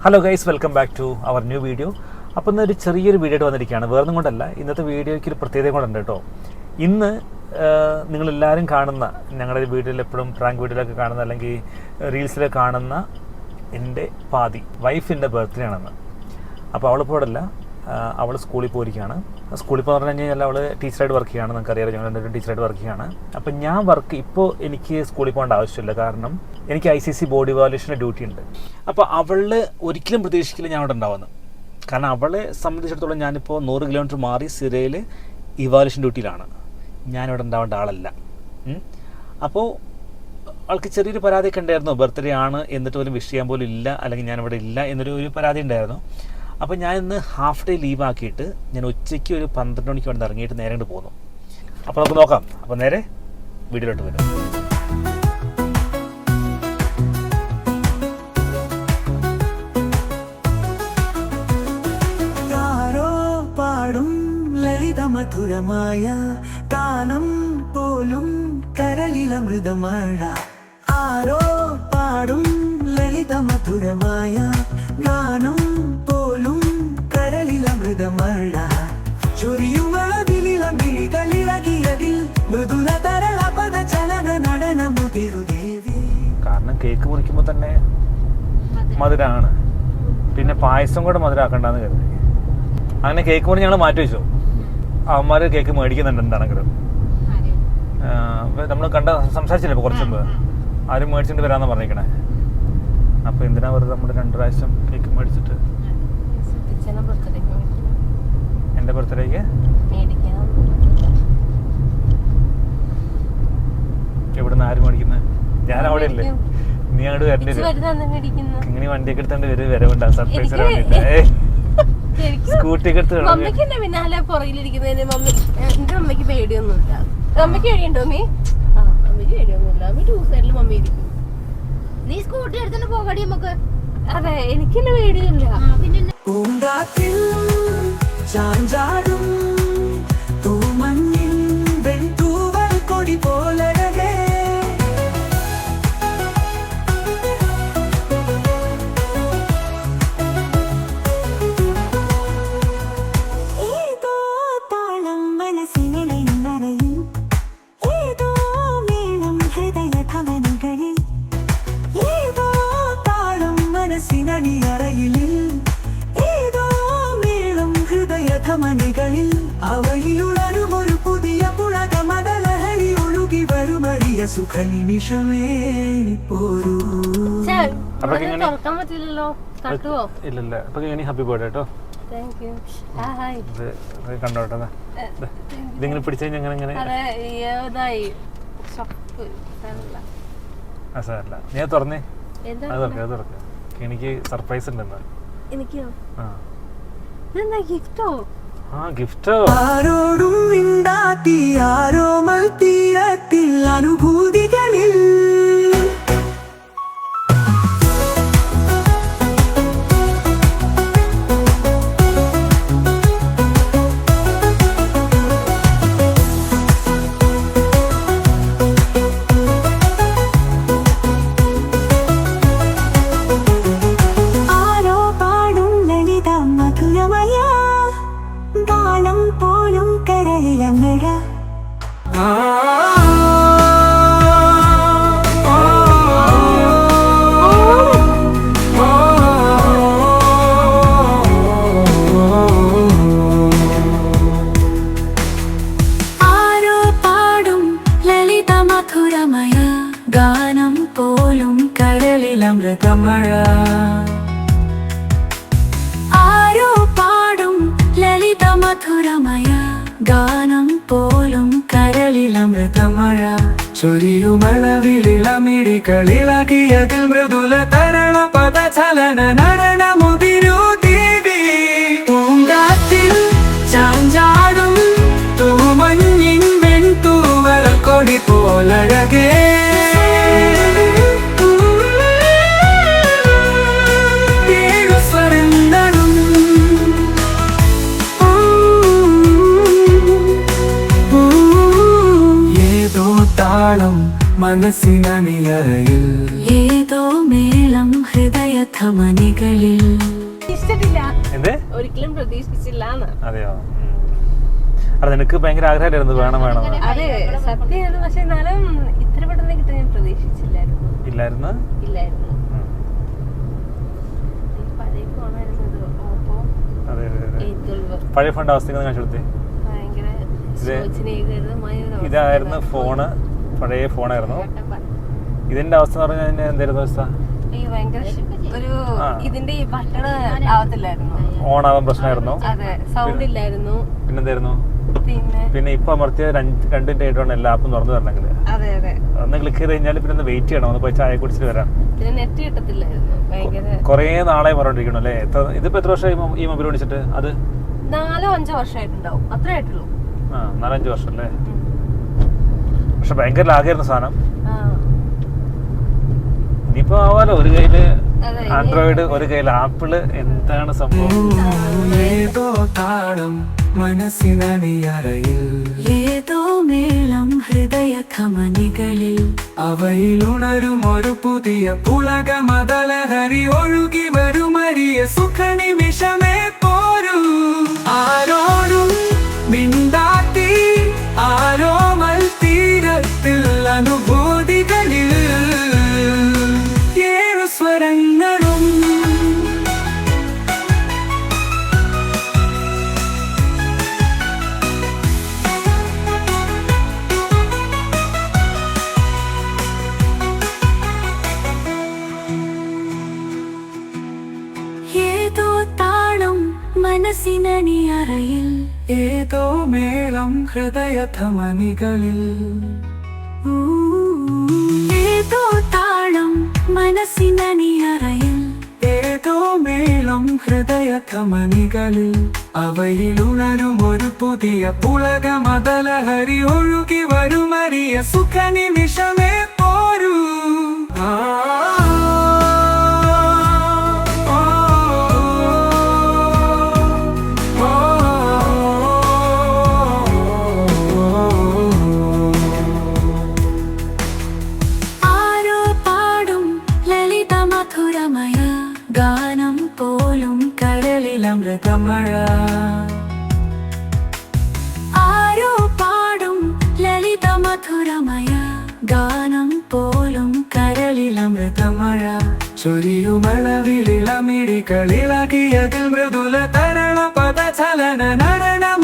Hello guys, welcome back to our new video. അപ്പോൾ ഇന്നൊരു ചെറിയൊരു വീഡിയോ ആയിട്ട് വന്നിരിക്കുകയാണ്. വേറൊന്നും കൊണ്ടല്ല, ഇന്നത്തെ വീഡിയോയ്ക്ക് ഒരു പ്രത്യേകത കൂടെ ഉണ്ട് കേട്ടോ. ഇന്ന് നിങ്ങളെല്ലാവരും കാണുന്ന, ഞങ്ങളുടെ വീഡിയോയിൽ എപ്പോഴും പ്രാങ്ക് വീഡിയോയിലൊക്കെ കാണുന്ന അല്ലെങ്കിൽ റീൽസിലൊക്കെ കാണുന്ന എൻ്റെ പാതി വൈഫിൻ്റെ ബർത്ത്ഡേ ആണെന്ന്. അപ്പോൾ അവളിപ്പോൾ ഇവിടെ അല്ല, അവൾ സ്കൂളിൽ പോയിരിക്കുകയാണ്. സ്കൂളിൽ പോകുന്ന പറഞ്ഞു കഴിഞ്ഞാൽ അവൾ ടീച്ചറായിട്ട് വർക്ക് ചെയ്യുകയാണ്. നമുക്കറിയാം, ഞങ്ങൾ രണ്ടുപേരും ടീച്ചറായിട്ട് വർക്ക് ചെയ്യുകയാണ്. അപ്പം ഞാൻ ഇപ്പോൾ എനിക്ക് സ്കൂളിൽ പോകേണ്ട ആവശ്യമില്ല, കാരണം എനിക്ക് ICC ബോഡി ഇവാലുവേഷൻ്റെ ഡ്യൂട്ടി ഉണ്ട്. അപ്പോൾ അവൾ ഒരിക്കലും പ്രതീക്ഷിക്കില്ല ഞാൻ അവിടെ ഉണ്ടാവുമെന്ന്. കാരണം അവളെ സംബന്ധിച്ചിടത്തോളം ഞാനിപ്പോൾ 100 കിലോമീറ്റർ മാറി സിറയിൽ ഇവാലുവേഷൻ ഡ്യൂട്ടിയിലാണ്. ഞാനിവിടെ ഉണ്ടാവേണ്ട ആളല്ല. അപ്പോൾ അവൾക്ക് ചെറിയൊരു പരാതിയൊക്കെ ഉണ്ടായിരുന്നു, ബർത്ത്ഡേ ആണ് എന്നിട്ട് പോലും വിഷ് ചെയ്യാൻ പോലും ഇല്ല, അല്ലെങ്കിൽ ഞാനിവിടെ ഇല്ല എന്നൊരു പരാതി ഉണ്ടായിരുന്നു. അപ്പോൾ ഞാൻ ഇന്ന് ഹാഫ് ഡേ ലീവ് ആക്കിയിട്ട് ഞാൻ ഉച്ചയ്ക്ക് ഒരു 12 മണിക്ക് വേണ്ടി ഇറങ്ങിയിട്ട് നേരെ കൊണ്ട് പോകുന്നു. അപ്പോൾ നമുക്ക് നോക്കാം. അപ്പോൾ നേരെ വീഡിയോയിലോട്ട് വരും. മധുരമായ ഗാനം പോലും കരളിലമൃതമഴ, ആരോ പാടും ലളിത മധുരമായ ഗാനം പോലും കരളിലമൃതമഴ, ചൊരിയുമതിലിളകിയതിൽ മൃദുല തരള പദചലന നടനമുതിരുദേവി. കാരണം കേക്ക് മുറിക്കുമ്പോൾ തന്നെ മധുരമാണ്, പിന്നെ പായസം കൂടെ മധുരമാക്കണ്ടെന്ന് കരുതി അങ്ങനെ കേക്ക് മുറി ഞങ്ങൾ മാറ്റി വെച്ചു. അവന്മാർ കേക്ക് മേടിക്കുന്നുണ്ട് എന്താണെങ്കിലും. നമ്മൾ സംസാരിച്ചില്ലേ ഇപ്പോൾ കുറച്ച് മുമ്പ്, ആരും മേടിച്ചിട്ട് വരാമെന്ന് പറഞ്ഞിരിക്കണേ. അപ്പോൾ എന്തിനാ വെറുതെ നമ്മൾ 2 പ്രാവശ്യം കേക്ക് മേടിച്ചിട്ട് എൻ്റെ ബർത്ത്ഡേക്ക് എവിടുന്ന് ആര് മേടിക്കുന്നത്? ഞാൻ അവിടെ അല്ലേ, നീ അങ്ങോട്ട് വരേണ്ടി വരും. ഇങ്ങനെ വണ്ടിയൊക്കെ എടുത്തോണ്ട് വരവുണ്ടാവും സർപ്രൈസിന് വേണ്ടിട്ട്. സ്കൂട്ടി ഒക്കെ എടുത്ത് മമ്മിക്ക് പിന്നാലെ പുറകിലിരിക്കുന്നതിന് എന്റെ അമ്മയ്ക്ക് പേടിയൊന്നുമില്ല. അമ്മയ്ക്ക് പേടിയുണ്ടോ? അമ്മയ്ക്ക് പേടിയൊന്നുമില്ല. അമ്മ 2 സൈഡിൽ മമ്മി ഇരിക്കും. നീ സ്കൂട്ടി എടുത്തിട്ട് പോകടി നമുക്ക്. അതെ, എനിക്കെന്നെ പേടിയില്ല. പൂങ്കാറ്റിൽ ചാഞ്ചാടും തൂമഞ്ഞിൻ വെൺതൂവൽ കൊടി പോലഴകേ, ഏതോ താളം മനസ്സിനിടയിൽ, ഏതോ മേളം ഹൃദയധമനികളിൽ, ഏതോ താളം മനസ്സിനണിയറയിൽ, ഏതോ മേളം ഹൃദയധമനികളിൽ, അവയിലുണരുമൊരു പുതിയ പുളകമതലഹരി ഒഴുകി വരുമറിയ സുഖനിമിഷമേ പോരൂ. തുറക്കാൻ പറ്റില്ലല്ലോ, തട്ടുവോ? ഇല്ലല്ല. അപ്പൊ ഹാപ്പി ബർത്ത്ഡേ കേട്ടോ. കണ്ടോട്ടെ, ഇതിങ്ങനെ പിടിച്ചു കഴിഞ്ഞാൽ അങ്ങനെ സാരല്ല. നീ തുറന്നേ, അത് തുറക്ക. എനിക്ക് സർപ്രൈസ് ഉണ്ടെന്ന്. എനിക്കോ? ഗിഫ്റ്റോ? ആരോടും മിണ്ടാത്തി ആരോമൽ തീരത്തിൽ അനുഭൂതികളിൽ, ഗാനം പോലും കരളിലമഴ. ആരോ പാടും ലളിത മധുരമയ ഗാനം പോലും കരളിലമൃതമഴ, മധുരമയ ഗാനം പോലും കരളിലമൃതമഴ, ചൊരിയുമളവിളിളമിടികളിളകിയതിൽ മൃദുല തരള പദചലന നടനമുതിരു ദേവി. പൂങ്കാറ്റിൽ ചാഞ്ചാടും തൂമഞ്ഞിൻ വെൺതൂവൽ കൊടി പോലഴകേ, മനസ്സിനണിയറയിൽ, ഏതോ മേളം ഹൃദയ ധമനികളിൽ. ഇഷ്ടമില്ല, എന്ത് ഒരിക്കലും പ്രതീക്ഷിച്ചില്ല. അതെയോ? അത് നിനക്ക് ഭയങ്കര ആഗ്രഹമായിരുന്നു വേണം വേണം അതെ സത്യമാണ്, പക്ഷെ എന്നാലും ഇത്ര പെട്ടെന്ന് കിട്ടാൻ ഞാൻ പ്രതീക്ഷിച്ചില്ലായിരുന്നു. ഇല്ലായിരുന്നു. ഇല്ലായിരുന്നു. പഴയ ഫോണായിരുന്നു ഇത്, ഓപ്പോ അതെ അതെ അതെ. 812. പഴയ ഫോണിന്റെ അവസ്ഥ കാണിച്ചെടുത്തേ. ഭയങ്കര ശോചനീയകരമായ ഒരു അവസ്ഥ. ഇതായിരുന്നു ഫോണ്, പഴയ ഫോണായിരുന്നു. ഇതിന്റെ അവസ്ഥ എന്ന് പറഞ്ഞാൽ എന്തായിരുന്നു അവസ്ഥ? ഈ ഭയങ്കര ഒരു ഇതിന്റെ ഈ ബട്ടൺ ആവത്തില്ലായിരുന്നു, ഓൺ ആവാൻ പ്രശ്നമായിരുന്നു. അതെ, സൗണ്ട് ഇല്ലായിരുന്നു. പിന്നെന്തായിരുന്നു? പിന്നെ ഇപ്പൊ അമർത്തിയ 2 ആയിട്ടാണ് എല്ലാ ആപ്പും തുറന്നു തരണമെങ്കിൽ അതെ അതെ ഒന്ന് ക്ലിക്ക് ചെയ്ത് കഴിഞ്ഞാൽ പിന്നെ ഒന്ന് വെയിറ്റ് ചെയ്യണം, ഒന്ന് പോയി ചായ കുടിച്ചിട്ട് വരാം. പിന്നെ നെറ്റ് കിട്ടത്തില്ലായിരുന്നു. ഭയങ്കര കൊറേ നാളെ പറഞ്ഞോണ്ടിരിക്കണം അല്ലേ? ഇതിപ്പോ എത്ര വർഷമായി ഈ മൊബൈൽ മേടിച്ചിട്ട്? അത് 4-5 വർഷമായിട്ടുണ്ടാവും, അത്രേ ആയിട്ടുള്ളൂ. 4-5 വർഷം അല്ലേ? പക്ഷെ ഭയങ്കര ലാഗായിരുന്നു സാധനം. ഇനിയിപ്പോ ആവാലോ, ഒരു കയ്യില് ആൻഡ്രോയിഡ്, ഒരു കയ്യിൽ ആപ്പിള്. എന്താണ് സംഭവം? ഏതോ താളം മനസ്സിനണിയറയിൽ, ഏതോ മേളം ഹൃദയ ധമനികളിൽ, അവയിൽ ഉണരും ഒരു പുതിയ പുളക മതലഹരി, ഒഴുകി വരുമരിയ സുഖനിമിഷമേ പോരൂ. ആരോടും മിണ്ടാത്തി ആരോമൽ തീരത്തിൽ അനുഭൂതികളിൽ 7 സ്വരങ്ങളും. ഏതോ താളം മനസ്സിനണിയറയിൽ, ഏതോ മേളം ഹൃദയ ധമനികളിൽ, ഏതോ താളം മനസ്സിനണിയറയിൽ, ഏതോ മേളം ഹൃദയ ധമനികളിൽ, അവയിൽ ഉണരും ഒരു പുതിയ പുളക മതലഹരി, ഒഴുകി വരുമരിയ സുഖനിമിഷമേ പോരൂ. ഗാനം പോലും കരളിലമൃതമഴ, ആരോ പാടും ലളിത മധുരമയ ഗാനം പോലും കരളിലമൃതമഴ, ചൊരിയുമളവിളിളമിഴികളിളകിയതിൽ മൃദുല തരള പദചലന നടനം